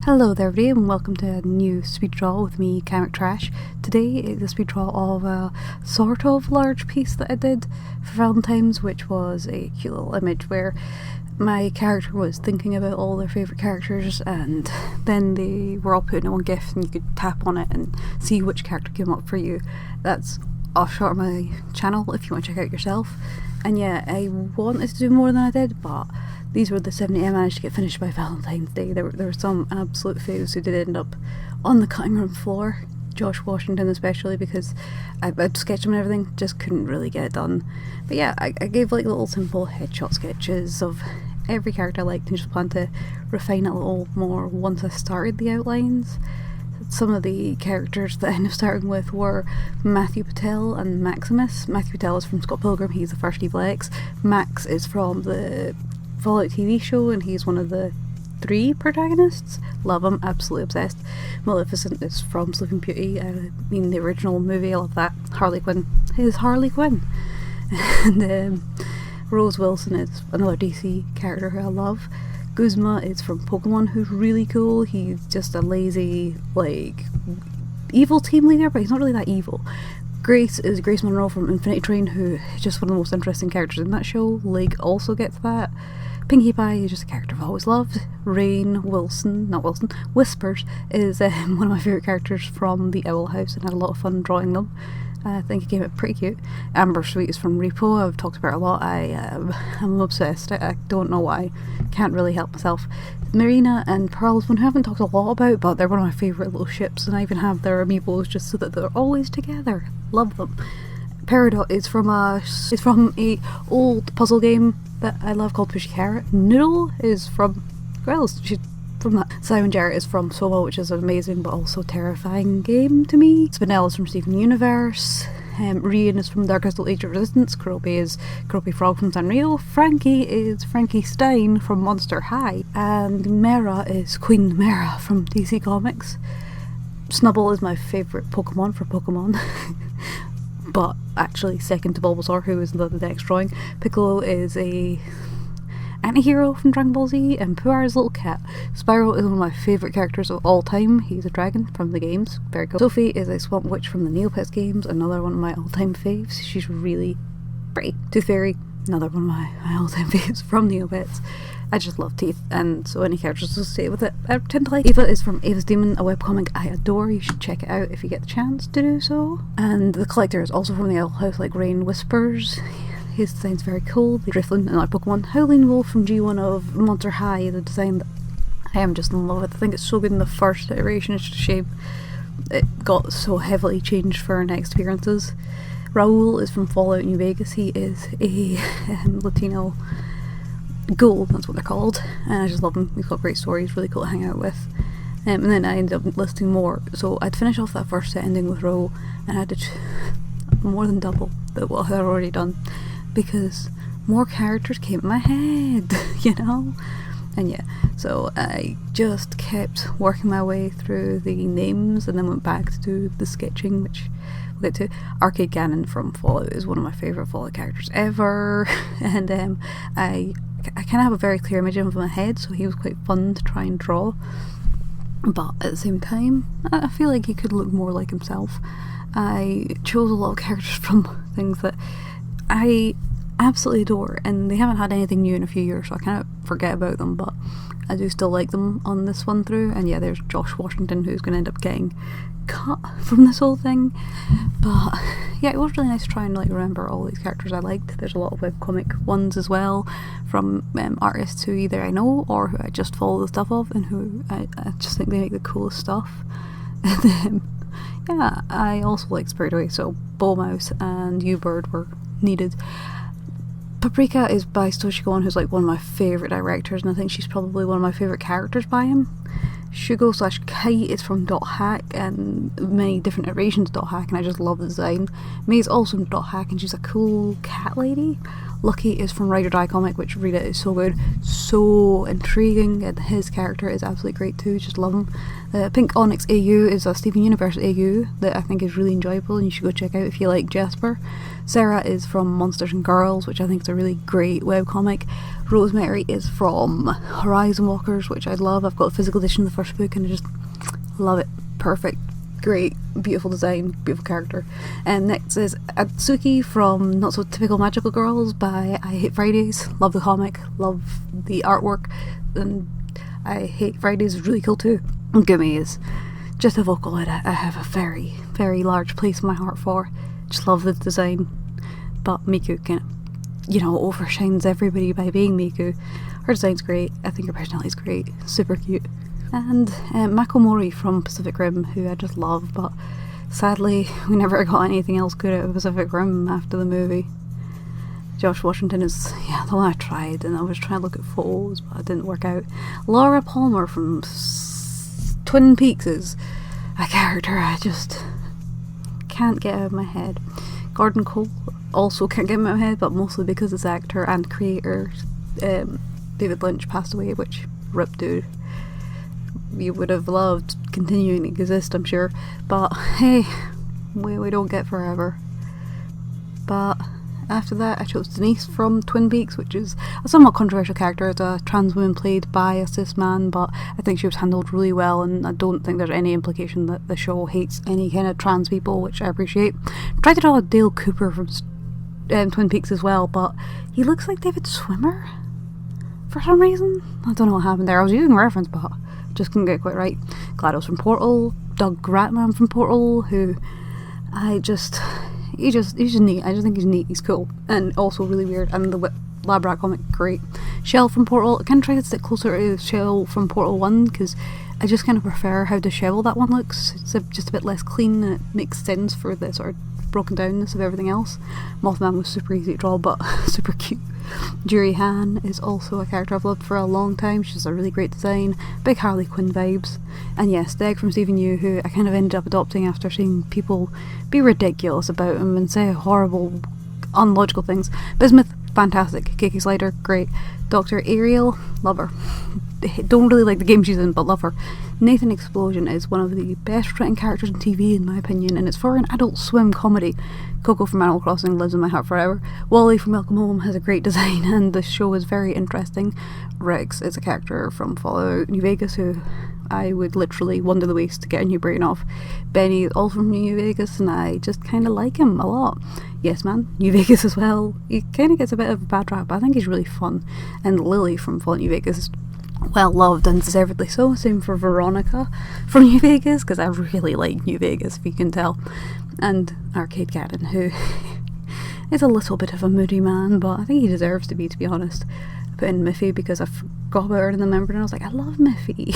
Hello there everybody and welcome to a new speed draw with me, Comic Trash. Today is a speed draw of a sort of large piece that I did for Valentine's, which was a cute little image where my character was thinking about all their favourite characters and then they were all put in one gift and you could tap on it and see which character came up for you. That's offshot of my channel if you want to check out yourself. And yeah, I wanted to do more than I did, but these were the 70 I managed to get finished by Valentine's Day. There were some absolute faves who did end up on the cutting room floor. Josh Washington especially, because I'd sketched him and everything, just couldn't really get it done. But yeah, I gave like little simple headshot sketches of every character I liked and just planned to refine it a little more once I started the outlines. Some of the characters that I ended up starting with were Matthew Patel and Maximus. Matthew Patel is from Pilgrim, he's the first Evil X. Max is from the Fallout TV show and he's one of the 3 protagonists. Love him, absolutely obsessed. Maleficent is from Sleeping Beauty, I mean the original movie, I love that. Harley Quinn is Harley Quinn. And Rose Wilson is another DC character who I love. Guzma is from Pokemon, who's really cool. He's just a lazy, like, evil team leader, but he's not really that evil. Grace is Grace Monroe from Infinity Train, who is just one of the most interesting characters in that show. Lake also gets that. Pinkie is just a character I've always loved. Whispers is one of my favourite characters from the Owl House and had a lot of fun drawing them. I think it came out pretty cute. Amber Sweet is from Repo, I've talked about her a lot. I'm obsessed, I don't know why, can't really help myself. Marina and Pearl is one who I haven't talked a lot about, but they're one of my favourite little ships and I even have their amiibos just so that they're always together. Love them. Peridot is from a old puzzle game that I love called Puchi Carat. Noodle is from Gorillaz, she's from that. Simon Jarrett is from Solo, which is an amazing but also terrifying game to me. Spinel is from Steven Universe. Rian is from Dark Crystal Age of Resistance. Keroppi is Keroppi Frog from Sanrio. Frankie is Frankie Stien from Monster High. And Mera is Queen Mera from DC Comics. Snubbull is my favourite Pokemon for Pokemon. But actually second to Bulbasaur, who is the next drawing. Piccolo is a anti-hero from Dragon Ball Z, and Puar is a little cat. Spyro is one of my favourite characters of all time. He's a dragon from the games, very cool. Sophie is a swamp witch from the Neopets games, another one of my all-time faves. She's really pretty. Tooth Fairy, another one of my all-time faves from Neopets. I just love teeth, and so any characters associated with it I tend to like. Eva is from Ava's Demon, a webcomic I adore. You should check it out if you get the chance to do so. And the Collector is also from the Owl House, like Rain Whispers. His design's very cool. The Drifloon, another Pokemon. Howling Wolf from G1 of Monster High, the design that I am just in love with. I think it's so good in the first iteration, it's just a shame it got so heavily changed for our next appearances. Raul is from Fallout New Vegas. He is a Latino ghoul, that's what they're called, and I just love him. He's got great stories, really cool to hang out with. And then I ended up listing more, so I'd finish off that first set ending with Raul and I had to more than double what I'd already done because more characters came in my head, you know? And yeah, so I just kept working my way through the names and then went back to do the sketching, which we'll get to. Arcade Ganon from Fallout is one of my favourite Fallout characters ever, and I kind of have a very clear image of him in my head, so he was quite fun to try and draw, but at the same time I feel like he could look more like himself. I chose a lot of characters from things that I absolutely adore and they haven't had anything new in a few years, so I kind of forget about them, but I do still like them on this one through. And yeah, there's Josh Washington, who's going to end up getting cut from this whole thing, but yeah, it was really nice to try and like remember all these characters I liked. There's a lot of webcomic ones as well from artists who either I know or who I just follow the stuff of and who I just think they make the coolest stuff. And then yeah, I also like Spirited Away, so Mouse and U-Bird were needed. Paprika is by Stoichkon, who's like one of my favourite directors, and I think she's probably one of my favourite characters by him. Shugo/Kite is from Dot Hack and many different iterations of Dot Hack, and I just love the design. May's also from Dot Hack and she's a cool cat lady. Lucky is from Ride or Die comic, which read it, is so good, so intriguing, and his character is absolutely great too, just love him. Pink-Onyx-AU is a Steven Universe AU that I think is really enjoyable and you should go check out if you like Jasper. Sarah is from Monsters and Girls, which I think is a really great webcomic. Rosemary is from Horizon Walkers, which I love. I've got a physical edition of the first book and I just love it. Perfect. Great, beautiful design, beautiful character. And next is Houzuki from Not So Typical Magical Girls by I Hate Fridays. Love the comic, love the artwork, and I Hate Fridays is really cool too. And Gumi is just a Vocaloid I have a very, very large place in my heart for. Just love the design. But Miku kind of, you know, overshines everybody by being Miku. Her design's great, I think her personality's great, super cute. And Makomori from Pacific Rim, who I just love, but sadly we never got anything else good out of Pacific Rim after the movie. Josh Washington is, yeah, the one I tried, and I was trying to look at photos, but it didn't work out. Laura Palmer from Twin Peaks is a character I just can't get out of my head. Gordon Cole also can't get out of my head, but mostly because his actor and creator David Lynch passed away, which rip dude. You would have loved continuing to exist, I'm sure, but hey, we don't get forever. But after that I chose Denise from Twin Peaks, which is a somewhat controversial character. It's a trans woman played by a cis man, but I think she was handled really well, and I don't think there's any implication that the show hates any kind of trans people, which I appreciate. Tried to draw Dale Cooper from Twin Peaks as well, but he looks like David Swimmer for some reason. I don't know what happened there. I was using a reference, but just couldn't get it quite right. GLaDOS from Portal, Doug Ratman from Portal, who he's just neat. I just think he's neat, he's cool, and also really weird, and the Lab Rat comic, great. Shell from Portal, I kind of tried to stick closer to Shell from Portal 1, because I just kind of prefer how disheveled that one looks. It's just a bit less clean, and it makes sense for the sort of broken downness of everything else. Mothman was super easy to draw, but super cute. Juri Han is also a character I've loved for a long time. She's a really great design, big Harley Quinn vibes. And yes, Deg from Stephen Yu, who I kind of ended up adopting after seeing people be ridiculous about him and say horrible, unlogical things. Bismuth, fantastic. Kiki Slider, great. Dr. Ariel, love her. Don't really like the game she's in, but love her. Nathan Explosion is one of the best written characters in TV in my opinion, and it's for an Adult Swim comedy. Coco from Animal Crossing lives in my heart forever. Wally from Welcome Home has a great design, and the show is very interesting. Rex is a character from Fallout New Vegas who I would literally wander the waste to get a new brain off. Benny is also from New Vegas, and I just kind of like him a lot. Yes Man, New Vegas as well. He kind of gets a bit of a bad rap, but I think he's really fun. And Lily from Fallout New Vegas is well loved, and deservedly so. Same for Veronica from New Vegas, because I really like New Vegas, if you can tell. And Arcade Cannon, who is a little bit of a moody man, but I think he deserves to be honest. I put in Miffy because I forgot about her in the member, and I was like, I love Miffy.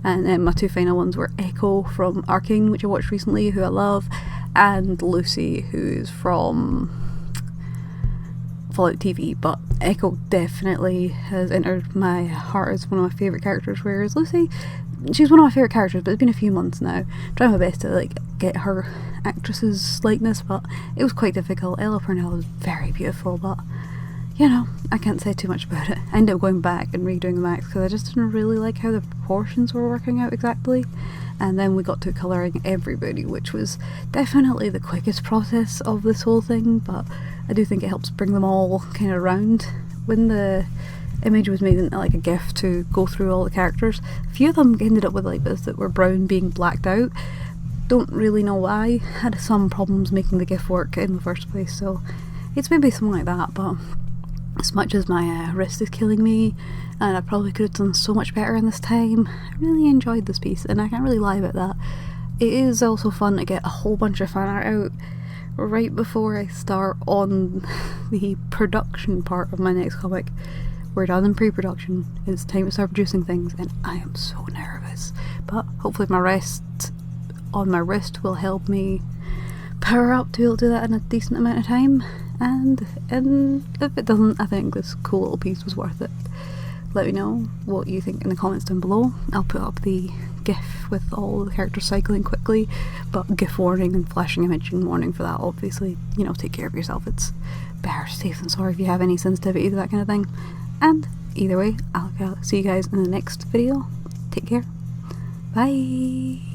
And my two final ones were Echo from Arcane, which I watched recently, who I love, and Lucy, who is from Fallout TV, but Echo definitely has entered my heart as one of my favourite characters, whereas Lucy, she's one of my favourite characters, but it's been a few months now. Trying my best to get her actress's likeness, but it was quite difficult. Ella Purnell was very beautiful, but you know, I can't say too much about it. I ended up going back and redoing the Max because I just didn't really like how the proportions were working out exactly. And then we got to colouring everybody, which was definitely the quickest process of this whole thing, but I do think it helps bring them all kind of around. When the image was made into like a GIF to go through all the characters, a few of them ended up with like this that were brown being blacked out. Don't really know why. Had some problems making the GIF work in the first place, so it's maybe something like that, but as much as my wrist is killing me, and I probably could have done so much better in this time, I really enjoyed this piece, and I can't really lie about that. It is also fun to get a whole bunch of fan art out right before I start on the production part of my next comic. We're done in pre-production, it's time to start producing things, and I am so nervous. But hopefully my rest on my wrist will help me power up to be able to do that in a decent amount of time. And if it doesn't, I think this cool little piece was worth it. Let me know what you think in the comments down below. I'll put up the GIF with all the characters cycling quickly, but GIF warning and flashing image warning for that. Obviously, you know, take care of yourself. It's better safe than sorry if you have any sensitivity to that kind of thing. And either way, I'll see you guys in the next video. Take care. Bye.